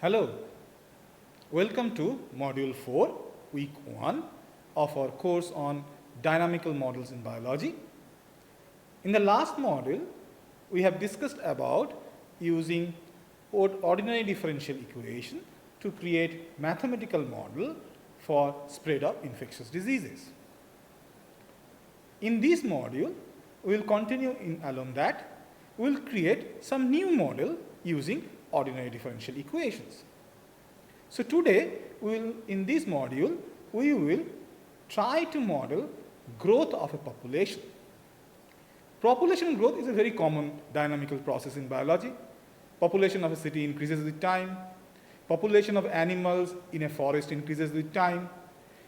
Hello, welcome to Module 4, Week 1 of our course on Dynamical Models in Biology. In the last module, we have discussed about using ordinary differential equation to create mathematical model for spread of infectious diseases. In this module, we will continue along that. We will create some new model using ordinary differential equations. So today, in this module, we will try to model growth of a population. Population growth is a very common dynamical process in biology. Population of a city increases with time. Population of animals in a forest increases with time.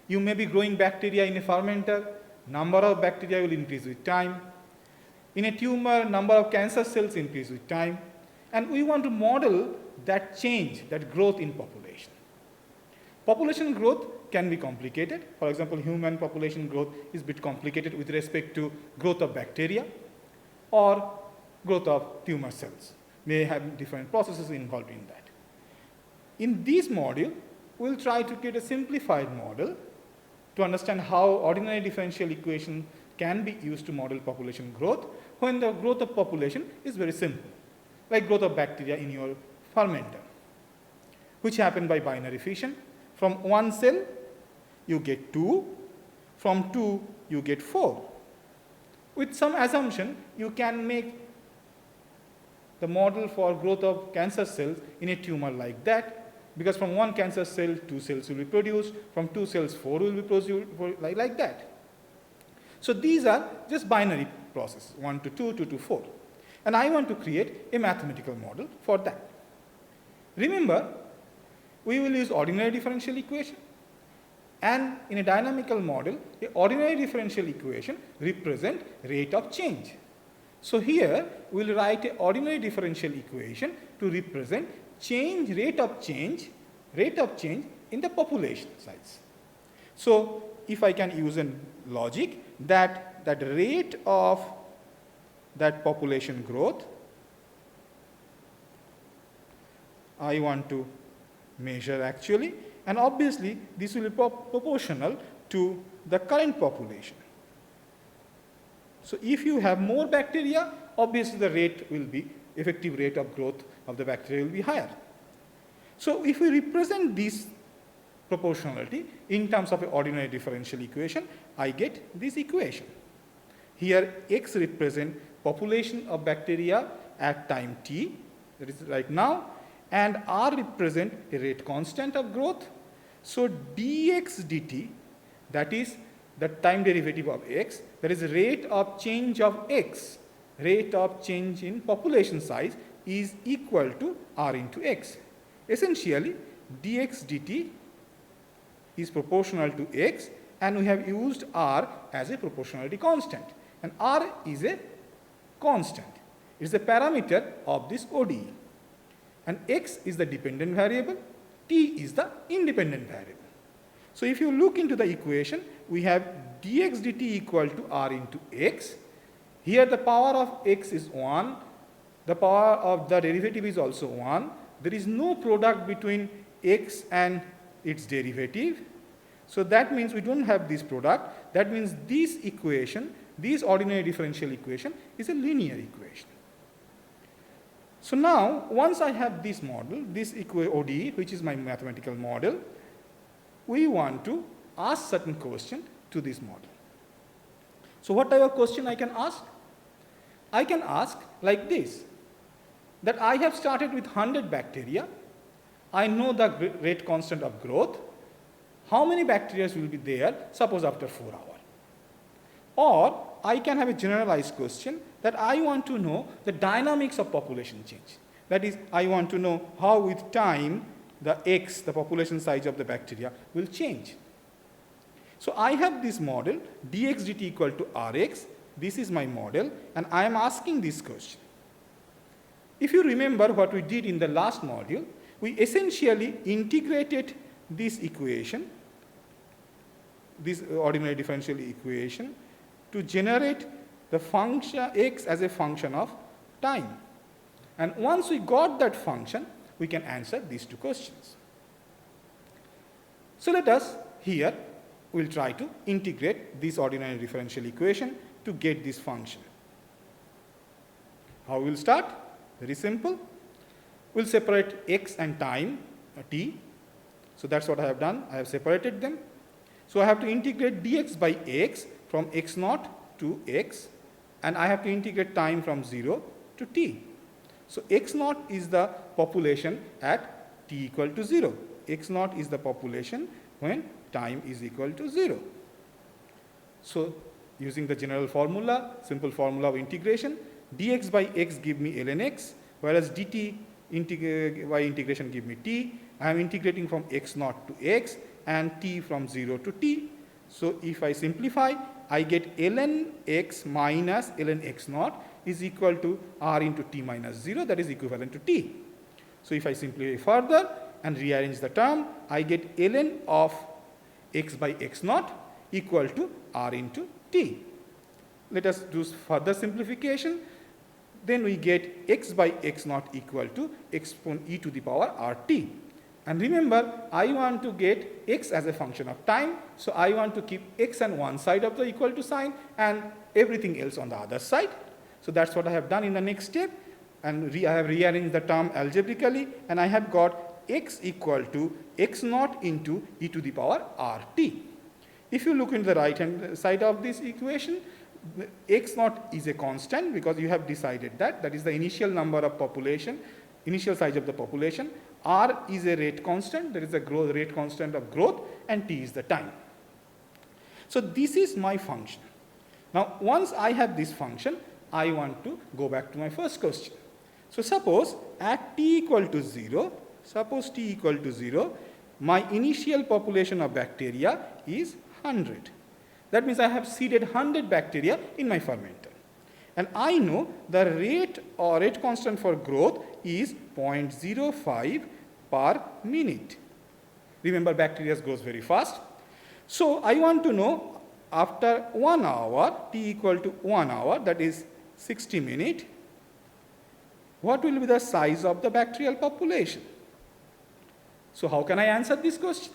You may be growing bacteria in a fermenter. Number of bacteria will increase with time. In a tumor, number of cancer cells increase with time. And we want to model that change, that growth in population. Population growth can be complicated. For example, human population growth is a bit complicated with respect to growth of bacteria or growth of tumor cells. May have different processes involved in that. In this module, we will try to create a simplified model to understand how ordinary differential equation can be used to model population growth when the growth of population is very simple, like growth of bacteria in your fermenter, which happen by binary fission. From one cell, you get 2. From 2, you get 4. With some assumption, you can make the model for growth of cancer cells in a tumor like that, because from one cancer cell, 2 cells will be produced. From 2 cells, 4 will be produced, like that. So these are just binary processes, 1 to 2, 2 to 4. And I want to create a mathematical model for that. Remember, we will use ordinary differential equation. And in a dynamical model, the ordinary differential equation represents rate of change. So here, we will write an ordinary differential equation to represent rate of change in the population size. So if I can use a logic that rate of that population growth, I want to measure actually, and obviously this will be proportional to the current population. So if you have more bacteria, obviously the effective rate of growth of the bacteria will be higher. So if we represent this proportionality in terms of an ordinary differential equation, I get this equation. Here x represents population of bacteria at time t, that is right now, and r represents a rate constant of growth. So dx dt, that is the time derivative of x, that is rate of change of x, rate of change in population size is equal to r into x. Essentially, dx dt is proportional to x, and we have used r as a proportionality constant. And r is a constant. It is a parameter of this ODE. And x is the dependent variable, t is the independent variable. So if you look into the equation, we have dx dt equal to r into x. Here the power of x is 1. The power of the derivative is also 1. There is no product between x and its derivative. So that means we don't have this product. That means this equation, this ordinary differential equation, is a linear equation. So now, once I have this model, this ODE, which is my mathematical model, we want to ask certain question to this model. So what type of question I can ask? I can ask like this, that I have started with 100 bacteria. I know the rate constant of growth. How many bacteria will be there, suppose after 4 hours? Or I can have a generalized question that I want to know the dynamics of population change. That is, I want to know how with time the x, the population size of the bacteria, will change. So I have this model, dx dt equal to rx. This is my model, and I am asking this question. If you remember what we did in the last module, we essentially integrated this equation, this ordinary differential equation, to generate the function x as a function of time. And once we got that function, we can answer these two questions. So let us here, we'll try to integrate this ordinary differential equation to get this function. How we'll start? Very simple. We'll separate x and time, t. So that's what I have done. I have separated them. So I have to integrate dx by x from x naught to x, and I have to integrate time from 0 to t. So x naught is the population at t equal to 0. X naught is the population when time is equal to 0. So using the general formula, simple formula of integration, dx by x give me ln x, whereas dt by integration give me t. I am integrating from x naught to x and t from 0 to t. So if I simplify, I get ln x minus ln x naught is equal to r into t minus 0, that is equivalent to t. So if I simplify further and rearrange the term, I get ln of x by x naught equal to r into t. Let us do further simplification. Then we get x by x naught equal to exponent e to the power rt. And remember, I want to get x as a function of time, so I want to keep x on one side of the equal to sign and everything else on the other side. So that's what I have done in the next step, and I have rearranged the term algebraically, and I have got x equal to x naught into e to the power rt. If you look in the right hand side of this equation, x naught is a constant because you have decided that is the initial number of population, initial size of the population. R is a rate constant, that is the growth rate constant of growth, and t is the time. So this is my function. Now once I have this function, I want to go back to my first question. So suppose at t equal to 0, my initial population of bacteria is 100. That means I have seeded 100 bacteria in my fermenter. And I know the rate or rate constant for growth is 0.05 per minute. Remember, bacteria grows very fast. So I want to know after 1 hour, t equal to 1 hour, that is 60 minutes, what will be the size of the bacterial population? So how can I answer this question?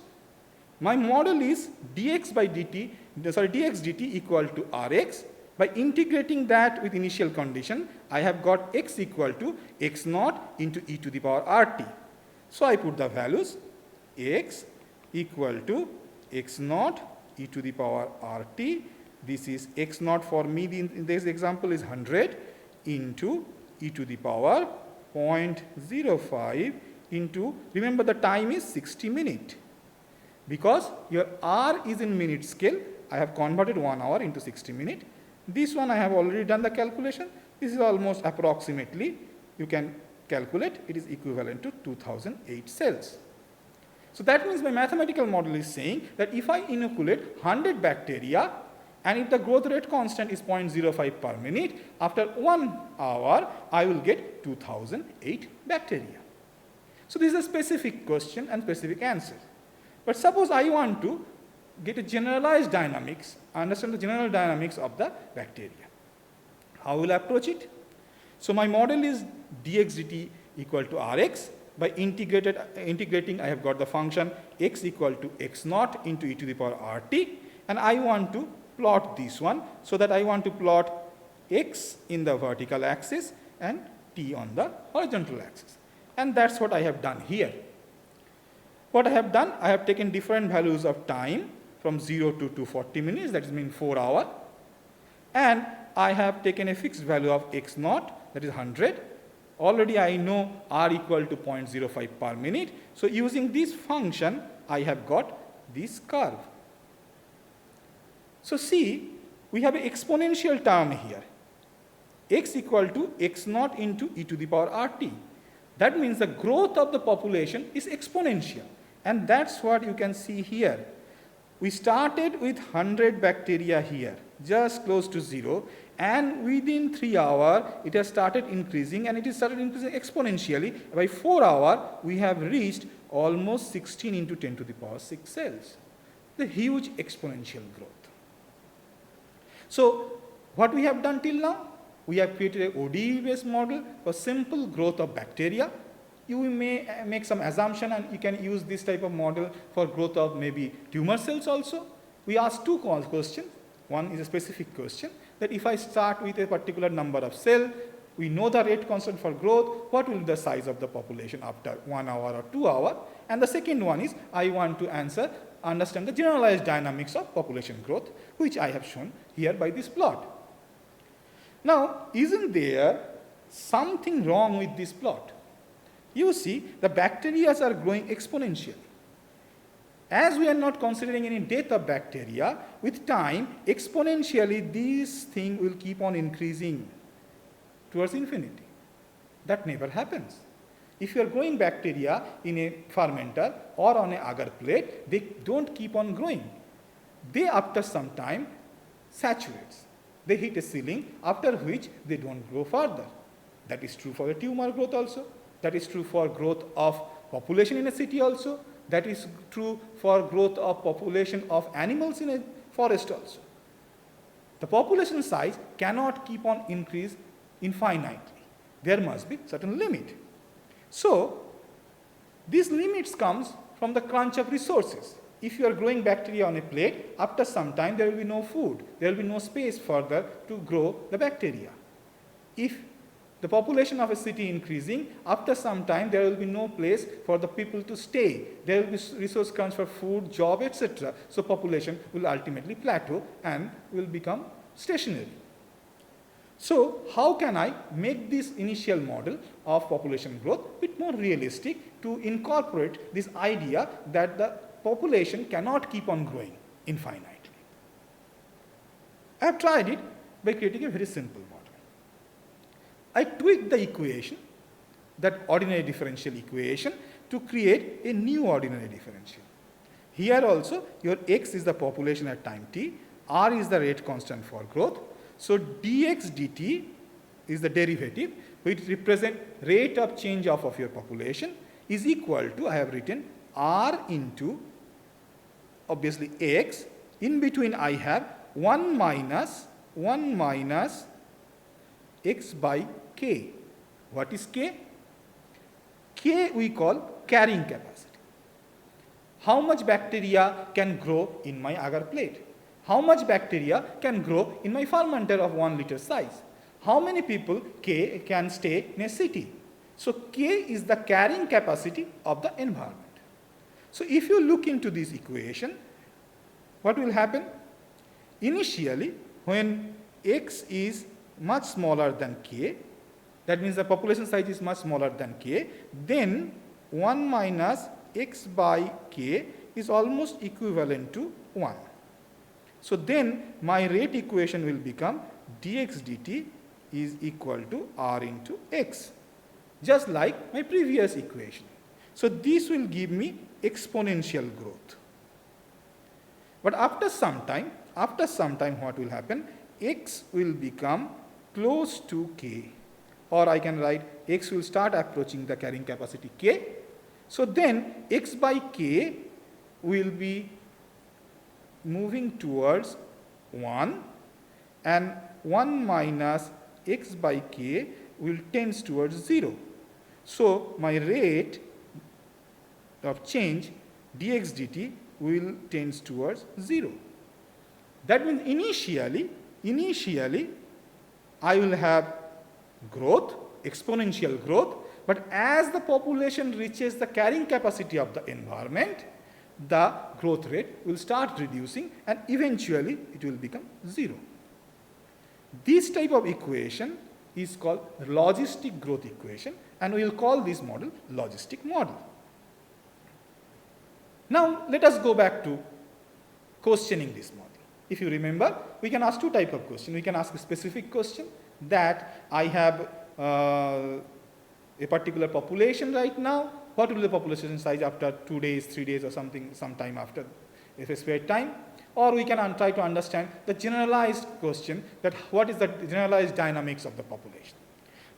My model is dx dt equal to rx. By integrating that with initial condition, I have got x equal to x naught into e to the power rt. So I put the values x equal to x naught e to the power rt. This is x naught for me in this example is 100 into e to the power 0.05 into, remember the time is 60 minutes. Because your r is in minute scale, I have converted 1 hour into 60 minutes. This one I have already done the calculation. This is almost approximately, you can calculate, it is equivalent to 2008 cells. So that means my mathematical model is saying that if I inoculate 100 bacteria and if the growth rate constant is 0.05 per minute, after 1 hour I will get 2008 bacteria. So this is a specific question and specific answer. But suppose I want to get a generalized dynamics, understand the general dynamics of the bacteria. How will I approach it? So my model is dx dt equal to rx. By integrating, I have got the function x equal to x naught into e to the power rt, and I want to plot this one, so that I want to plot x in the vertical axis and t on the horizontal axis. And that's what I have done here. What I have done, I have taken different values of time from 0 to 240 minutes, that is mean 4 hours, and I have taken a fixed value of x naught, that is 100. Already I know r equal to 0.05 per minute. So using this function, I have got this curve. So see, we have an exponential term here. X equal to x naught into e to the power rt. That means the growth of the population is exponential. And that's what you can see here. We started with 100 bacteria here, just close to 0. And within 3 hours, it has started increasing, and it has started increasing exponentially. By 4 hours, we have reached almost 16 into 10 to the power 6 cells. The huge exponential growth. So what we have done till now? We have created an ODE-based model for simple growth of bacteria. you may make some assumption and you can use this type of model for growth of maybe tumor cells also. We ask two questions. One is a specific question that if I start with a particular number of cell, we know the rate constant for growth, what will be the size of the population after 1 hour or 2 hours? And the second one is I want to understand the generalized dynamics of population growth, which I have shown here by this plot. Now, isn't there something wrong with this plot? You see, the bacteria are growing exponentially. As we are not considering any death of bacteria, with time, exponentially this thing will keep on increasing towards infinity. That never happens. If you are growing bacteria in a fermenter or on an agar plate, they don't keep on growing. They, after some time, saturates. They hit a ceiling, after which they don't grow further. That is true for the tumor growth also. That is true for growth of population in a city also. That is true for growth of population of animals in a forest also. The population size cannot keep on increase infinitely. There must be certain limit. So, these limits comes from the crunch of resources. If you are growing bacteria on a plate, after some time there will be no food. There will be no space further to grow the bacteria. If the population of a city increasing, after some time there will be no place for the people to stay. There will be resource crunch for food, job, etc. So population will ultimately plateau and will become stationary. So how can I make this initial model of population growth a bit more realistic to incorporate this idea that the population cannot keep on growing infinitely? I have tried it by creating a very simple model. I tweaked the equation, that ordinary differential equation, to create a new ordinary differential. Here also, your x is the population at time t, r is the rate constant for growth. So dx dt is the derivative, which represent rate of change of your population, is equal to, I have written, r into, obviously, x. In between, I have 1 minus x by k. What is k? K we call carrying capacity. How much bacteria can grow in my agar plate? How much bacteria can grow in my fermenter of 1 liter size? How many people K can stay in a city? So K is the carrying capacity of the environment. So if you look into this equation, what will happen? Initially, when x is much smaller than k, that means the population size is much smaller than k, then 1 minus x by k is almost equivalent to 1. So then my rate equation will become dx dt is equal to r into x, just like my previous equation. So this will give me exponential growth. But after some time what will happen? X will become close to k, or I can write x will start approaching the carrying capacity k. So then x by k will be moving towards 1, and 1 minus x by k will tends towards 0. So my rate of change dx dt will tends towards 0. That means initially I will have growth, exponential growth, but as the population reaches the carrying capacity of the environment, the growth rate will start reducing and eventually it will become 0. This type of equation is called logistic growth equation, and we will call this model logistic model. Now let us go back to questioning this model. If you remember, we can ask two types of questions. We can ask a specific question that I have a particular population right now. What will be the population size after 2 days, 3 days, or sometime after a specified time? Or we can try to understand the generalized question that what is the generalized dynamics of the population.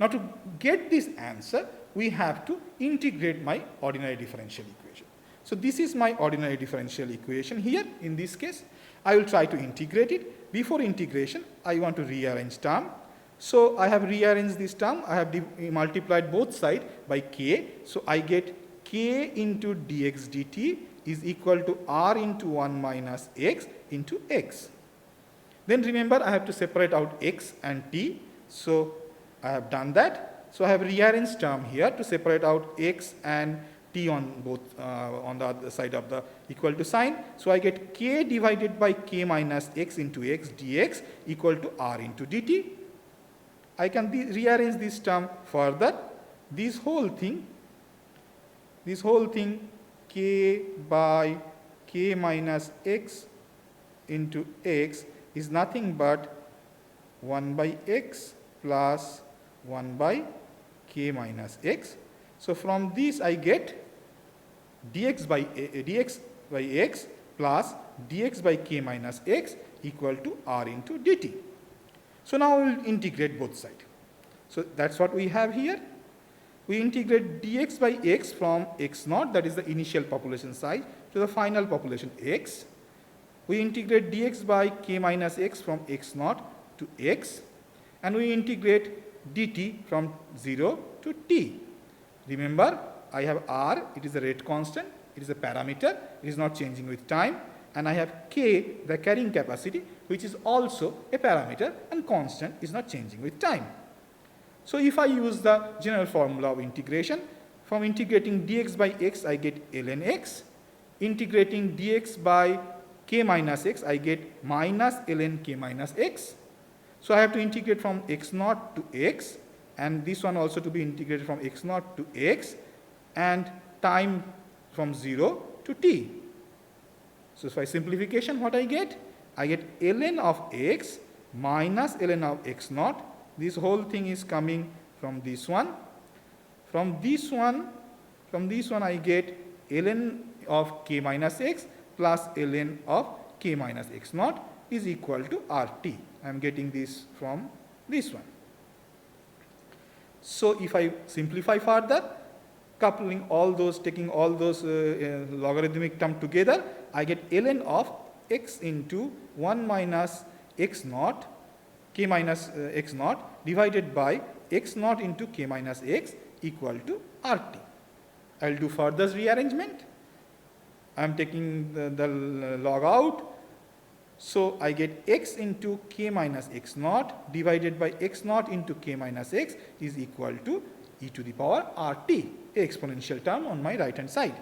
Now to get this answer, we have to integrate my ordinary differential equation. So this is my ordinary differential equation here. In this case, I will try to integrate it. Before integration, I want to rearrange term. So I have rearranged this term. I have multiplied both sides by k. So I get k into dx dt is equal to r into 1 minus x into x. Then remember, I have to separate out x and t. So I have done that. So I have rearranged term here to separate out x and t on both on the other side of the equal to sign. So I get k divided by k minus x into x dx equal to r into dt. I can rearrange this term further. This whole thing k by k minus x into x is nothing but 1 by x plus 1 by k minus x. So from this I get dx by x plus dx by k minus x equal to r into dt. So now we will integrate both sides. So that's what we have here. We integrate dx by x from x naught, that is the initial population size, to the final population x. We integrate dx by k minus x from x naught to x, and we integrate dt from 0 to t. Remember, I have r, it is a rate constant, it is a parameter, it is not changing with time, and I have k, the carrying capacity, which is also a parameter and constant, is not changing with time. So if I use the general formula of integration, from integrating dx by x I get ln x, integrating dx by k minus x I get minus ln k minus x. So I have to integrate from x naught to x, and this one also to be integrated from x naught to x, and time from 0 to t. So by simplification, what I get? I get ln of x minus ln of x naught. This whole thing is coming from this one. From this one I get ln of k minus x plus ln of k minus x naught is equal to RT. I am getting this from this one. So if I simplify further, coupling all those, taking all those logarithmic term together, I get ln of x into 1 minus x naught, k minus x naught divided by x naught into k minus x equal to RT. I will do further rearrangement. I am taking the log out. So I get x into k minus x naught divided by x naught into k minus x is equal to e to the power RT, a exponential term on my right hand side.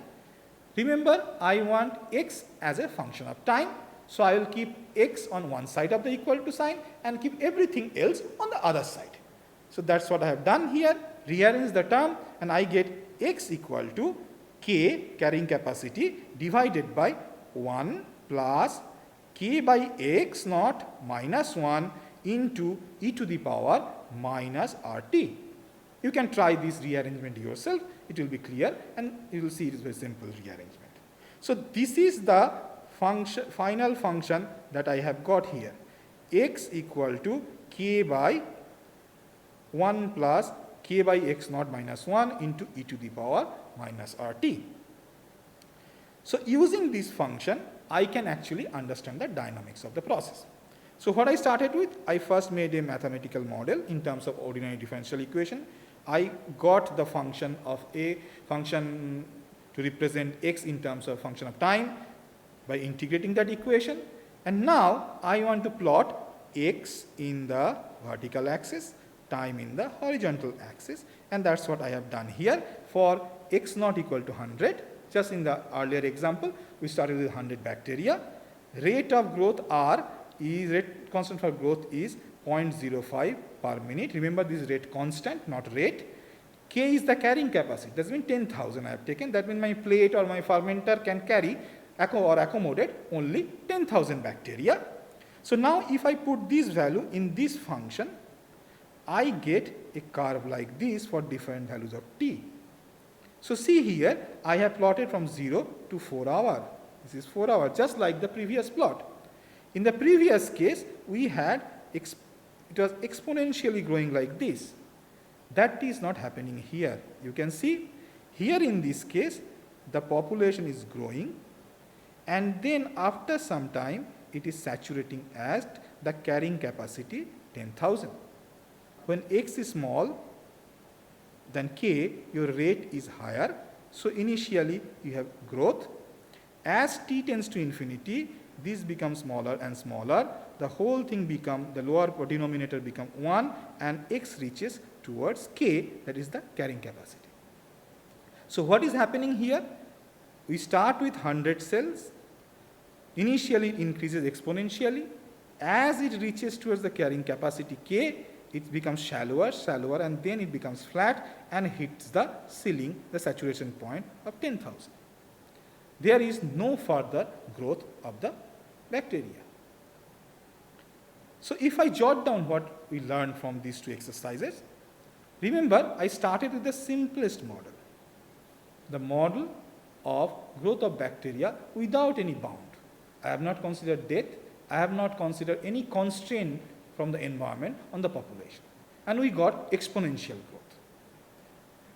Remember, I want x as a function of time. So I will keep x on one side of the equal to sign and keep everything else on the other side. So that's what I have done here. Rearrange the term, and I get x equal to k, carrying capacity, divided by 1 plus k by x naught minus 1 into e to the power minus RT. You can try this rearrangement yourself. It will be clear, and you will see it is a very simple rearrangement. So this is the final function that I have got here. X equal to k by 1 plus k by x naught minus 1 into e to the power minus RT. So using this function, I can actually understand the dynamics of the process. So what I started with, I first made a mathematical model in terms of ordinary differential equation. I got the function of a function to represent x in terms of function of time by integrating that equation. And now I want to plot x in the vertical axis, time in the horizontal axis, and that's what I have done here for x naught equal to 100. Just in the earlier example, we started with 100 bacteria. Rate of growth R is, rate constant for growth is 0.05 per minute. Remember, this is rate constant, not rate. K is the carrying capacity. That means 10,000 I have taken. That means my plate or my fermenter can carry or accommodate only 10,000 bacteria. So now if I put this value in this function, I get a curve like this for different values of t. So see here, I have plotted from 0 to 4 hours. This is 4 hours, just like the previous plot. In the previous case, we had, it was exponentially growing like this. That is not happening here. You can see, here in this case, the population is growing, and then after some time, it is saturating as the carrying capacity 10,000. when x is small than k, your rate is higher. So initially you have growth. As t tends to infinity, this becomes smaller and smaller. The whole thing the lower denominator become 1 and x reaches towards k, that is the carrying capacity. So what is happening here? We start with 100 cells. Initially it increases exponentially. As it reaches towards the carrying capacity k, it becomes shallower, and then it becomes flat and hits the ceiling, the saturation point of 10,000. There is no further growth of the bacteria. So if I jot down what we learned from these two exercises, remember I started with the simplest model, the model of growth of bacteria without any bound. I have not considered death, I have not considered any constraint from the environment on the population, and we got exponential growth.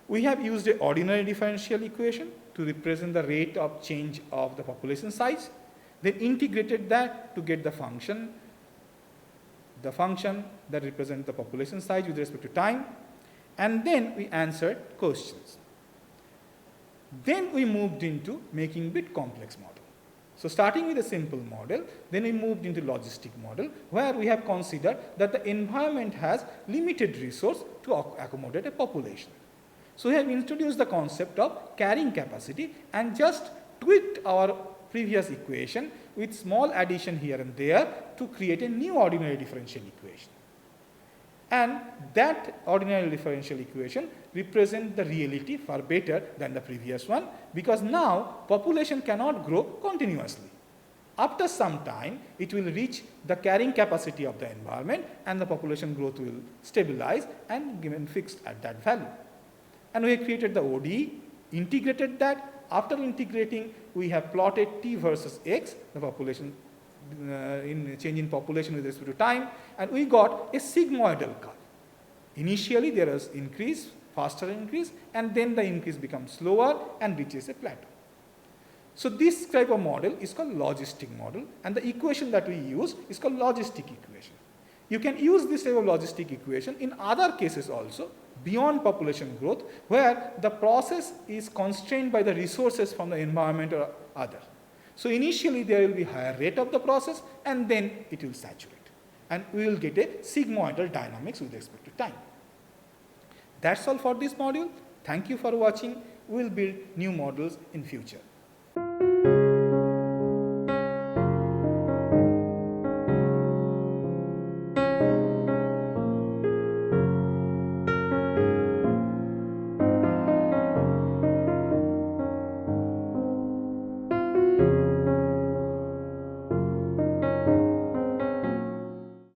We have used an ordinary differential equation to represent the rate of change of the population size, then integrated that to get the function that represents the population size with respect to time, and then we answered questions. Then we moved into making a bit complex model. So starting with a simple model, then we moved into logistic model, where we have considered that the environment has limited resource to accommodate a population. So we have introduced the concept of carrying capacity and just tweaked our previous equation with small addition here and there to create a new ordinary differential equation. And that ordinary differential equation represents the reality far better than the previous one, because now population cannot grow continuously. After some time, it will reach the carrying capacity of the environment and the population growth will stabilize and remain fixed at that value. And we have created the ODE, integrated that. After integrating, we have plotted t versus x, the population in change in population with respect to time, and we got a sigmoidal curve. Initially there is increase, faster increase, and then the increase becomes slower and reaches a plateau. So this type of model is called logistic model, and the equation that we use is called logistic equation. You can use this type of logistic equation in other cases also beyond population growth, where the process is constrained by the resources from the environment or other. So initially there will be higher rate of the process and then it will saturate, and we will get a sigmoidal dynamics with respect to time. That's all for this module. Thank you for watching. We will build new models in future.